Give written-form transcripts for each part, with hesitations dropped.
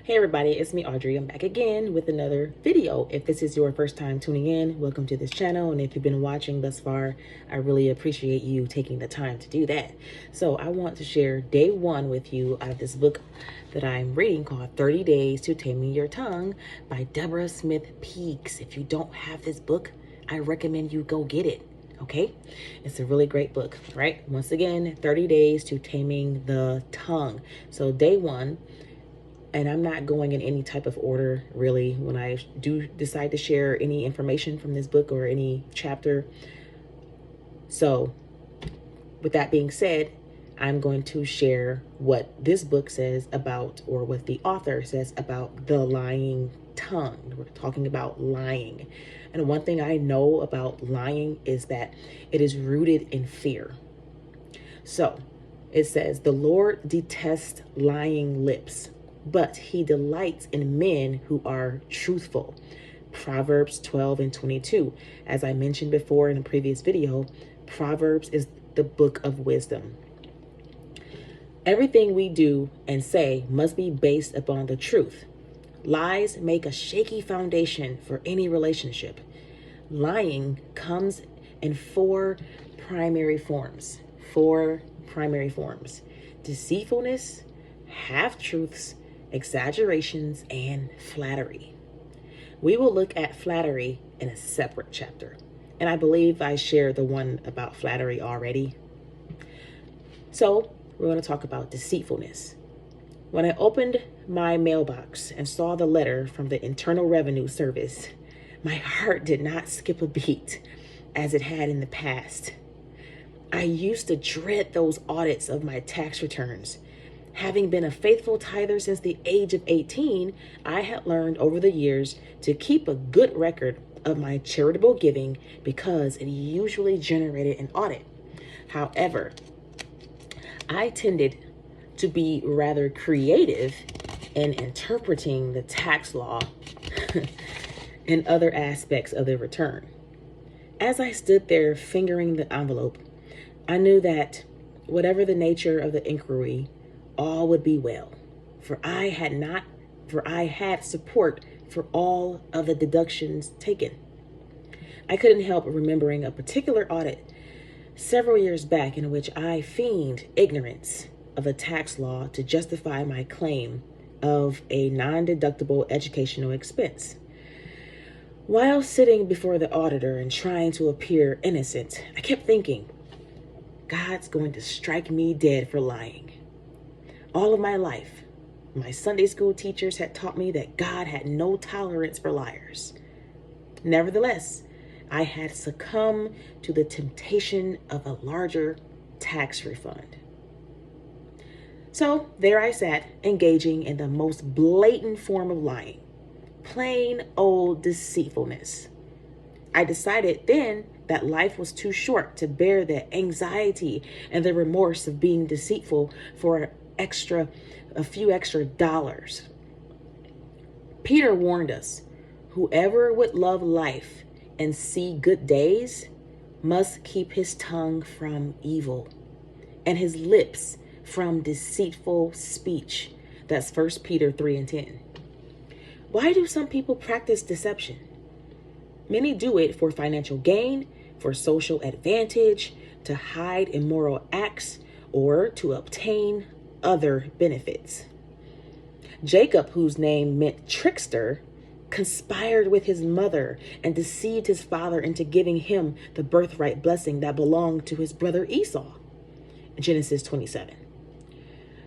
Hey everybody, it's me Audrey. I'm back again with another video. If this is your first time tuning in, welcome to this channel. And if you've been watching thus far, I really appreciate you taking the time to do that. So I want to share day one with you out of this book that I'm reading called 30 Days to Taming Your Tongue by Deborah Smith Peaks. If you don't have this book, I recommend you go get it. Okay, it's a really great book, right? Once again, 30 Days to Taming the Tongue. So day one, and I'm not going in any type of order, really, when I do decide to share any information from this book or any chapter. So with that being said, I'm going to share what this book says about, or what the author says about the lying tongue. We're talking about lying. And one thing I know about lying is that it is rooted in fear. So it says, the Lord detests lying lips, but he delights in men who are truthful. Proverbs 12:22. As I mentioned before in a previous video, Proverbs is the book of wisdom. Everything we do and say must be based upon the truth. Lies make a shaky foundation for any relationship. Lying comes in four primary forms. Deceitfulness, half-truths, exaggerations, and flattery. We will look at flattery in a separate chapter, and I believe I shared the one about flattery already. So we're going to talk about deceitfulness. When I opened my mailbox and saw the letter from the Internal Revenue Service, my heart did not skip a beat as it had in the past. I used to dread those audits of my tax returns. Having been a faithful tither since the age of 18, I had learned over the years to keep a good record of my charitable giving because it usually generated an audit. However, I tended to be rather creative in interpreting the tax law and other aspects of the return. As I stood there fingering the envelope, I knew that whatever the nature of the inquiry, all would be well, for I had support for all of the deductions taken. I couldn't help remembering a particular audit several years back in which I feigned ignorance of the tax law to justify my claim of a non-deductible educational expense. While sitting before the auditor and trying to appear innocent, I kept thinking, God's going to strike me dead for lying. All of my life, my Sunday school teachers had taught me that God had no tolerance for liars. Nevertheless, I had succumbed to the temptation of a larger tax refund. So there I sat, engaging in the most blatant form of lying, plain old deceitfulness. I decided then that life was too short to bear the anxiety and the remorse of being deceitful for a few extra dollars. Peter warned us, whoever would love life and see good days must keep his tongue from evil and his lips from deceitful speech. That's 1 Peter 3:10. Why do some people practice deception? Many do it for financial gain, for social advantage, to hide immoral acts, or to obtain other benefits. Jacob, whose name meant trickster, conspired with his mother and deceived his father into giving him the birthright blessing that belonged to his brother Esau. Genesis 27.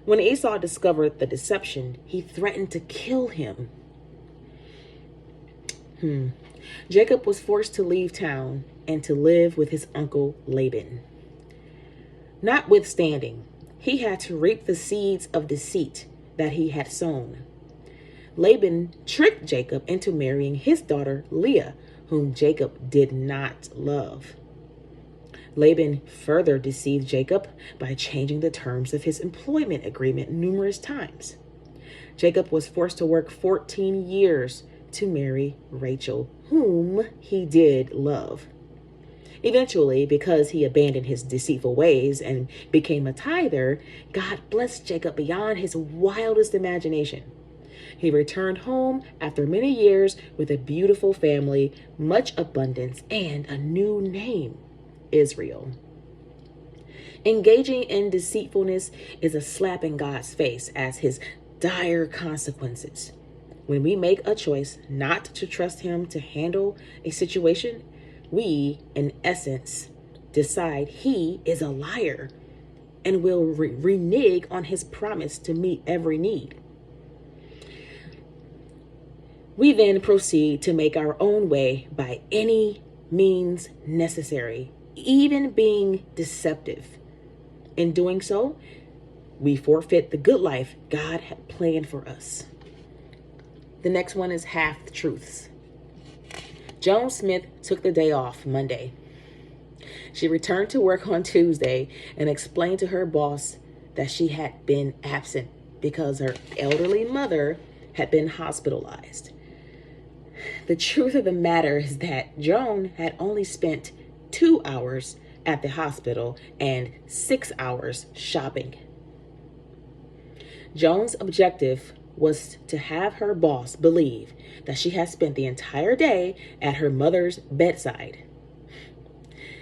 When Esau discovered the deception, he threatened to kill him. Jacob was forced to leave town and to live with his uncle Laban. Notwithstanding, he had to reap the seeds of deceit that he had sown. Laban tricked Jacob into marrying his daughter Leah, whom Jacob did not love. Laban further deceived Jacob by changing the terms of his employment agreement numerous times. Jacob was forced to work 14 years to marry Rachel, whom he did love. Eventually, because he abandoned his deceitful ways and became a tither, God blessed Jacob beyond his wildest imagination. He returned home after many years with a beautiful family, much abundance, and a new name, Israel. Engaging in deceitfulness is a slap in God's face as his dire consequences. When we make a choice not to trust him to handle a situation, we, in essence, decide he is a liar and will renege on his promise to meet every need. We then proceed to make our own way by any means necessary, even being deceptive. In doing so, we forfeit the good life God had planned for us. The next one is half-truths. Joan Smith took the day off Monday. She returned to work on Tuesday and explained to her boss that she had been absent because her elderly mother had been hospitalized. The truth of the matter is that Joan had only spent 2 hours at the hospital and 6 hours shopping. Joan's objective was to have her boss believe that she had spent the entire day at her mother's bedside.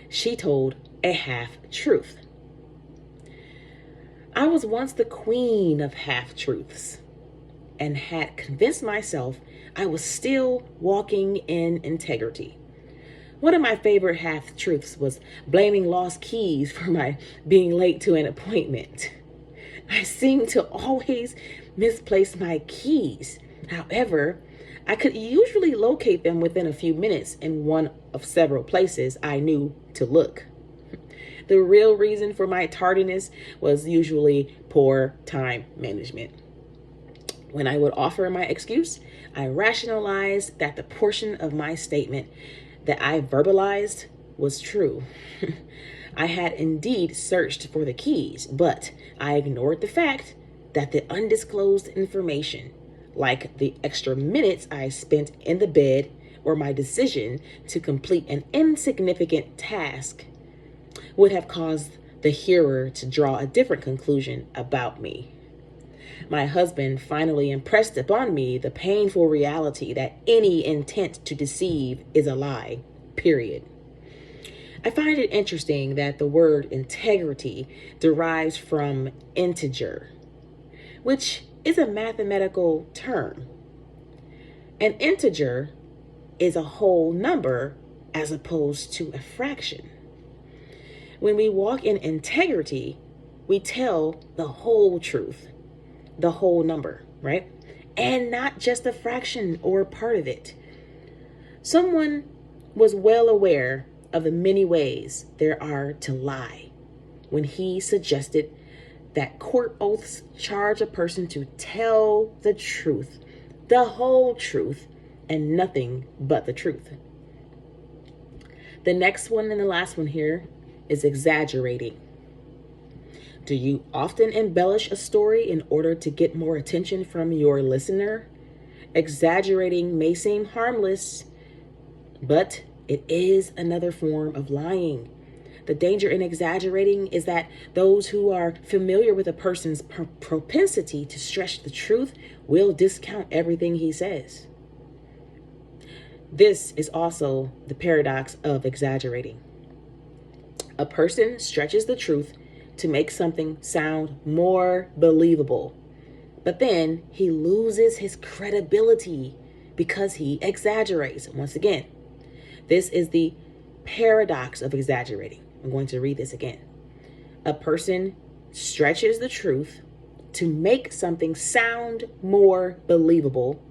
She told a half-truth. I was once the queen of half-truths and had convinced myself I was still walking in integrity. One of my favorite half-truths was blaming lost keys for my being late to an appointment. I seemed to always misplace my keys. However, I could usually locate them within a few minutes in one of several places I knew to look. The real reason for my tardiness was usually poor time management. When I would offer my excuse, I rationalized that the portion of my statement that I verbalized was true. I had indeed searched for the keys, but I ignored the fact that the undisclosed information, like the extra minutes I spent in the bed or my decision to complete an insignificant task, would have caused the hearer to draw a different conclusion about me. My husband finally impressed upon me the painful reality that any intent to deceive is a lie, period. I find it interesting that the word integrity derives from integer, which is a mathematical term. An integer is a whole number as opposed to a fraction. When we walk in integrity, we tell the whole truth, the whole number, right? And not just a fraction or part of it. Someone was well aware of the many ways there are to lie when he suggested that court oaths charge a person to tell the truth, the whole truth, and nothing but the truth. The next one and the last one here is exaggerating. Do you often embellish a story in order to get more attention from your listener? Exaggerating may seem harmless, but it is another form of lying. The danger in exaggerating is that those who are familiar with a person's propensity to stretch the truth will discount everything he says. This is also the paradox of exaggerating. A person stretches the truth to make something sound more believable, but then he loses his credibility because he exaggerates. Once again, this is the paradox of exaggerating. I'm going to read this again. A person stretches the truth to make something sound more believable,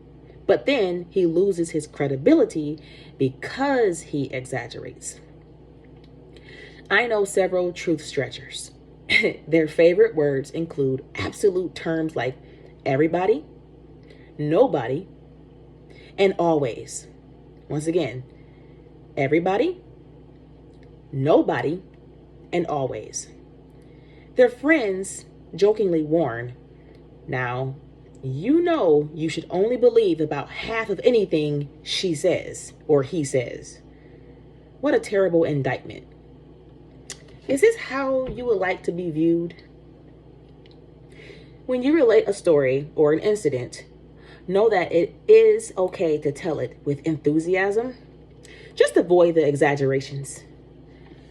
but then he loses his credibility because he exaggerates. I know several truth stretchers. Their favorite words include absolute terms like everybody, nobody, and always. Once again, everybody, nobody, and always. Their friends jokingly warn, now, you know you should only believe about half of anything she says or he says. What a terrible indictment. Is this how you would like to be viewed? When you relate a story or an incident, Know that it is okay to tell it with enthusiasm. Just avoid the exaggerations.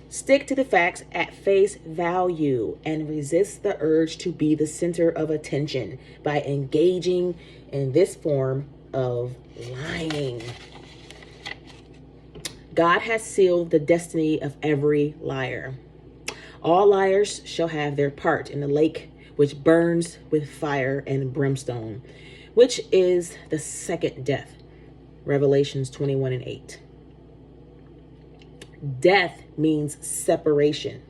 Stick to the facts at face value and resist the urge to be the center of attention by engaging in this form of lying. God has sealed the destiny of every liar. All liars shall have their part in the lake which burns with fire and brimstone, which is the second death. Revelations 21:8. Death means separation.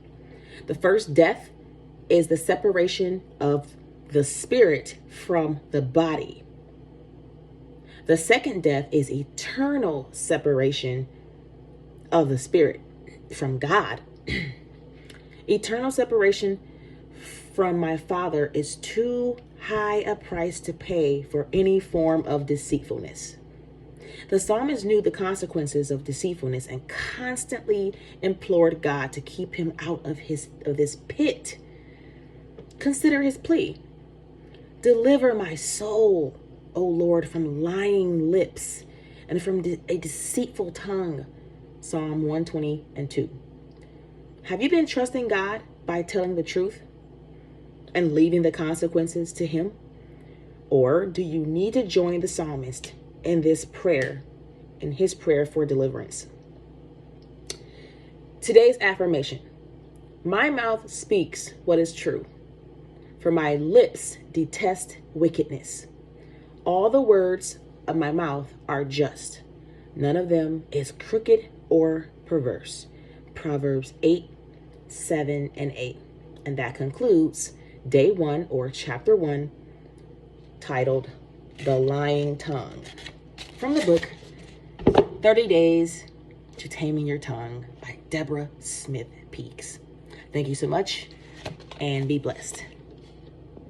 The first death is the separation of the spirit from the body. The second death is eternal separation of the spirit from God. Eternal separation from my Father is too high a price to pay for any form of deceitfulness. The psalmist knew the consequences of deceitfulness and constantly implored God to keep him out of this pit. Consider his plea. Deliver my soul, O Lord, from lying lips and from a deceitful tongue. Psalm 120:2. Have you been trusting God by telling the truth and leaving the consequences to him? Or do you need to join the psalmist in his prayer for deliverance? Today's affirmation: my mouth speaks what is true, for my lips detest wickedness. All the words of my mouth are just. None of them is crooked or perverse. Proverbs 8:7-8. And that concludes day 1, or chapter 1, titled The Lying Tongue, from the book 30 Days to Taming Your Tongue by Deborah Smith Peaks. Thank you so much, and be blessed.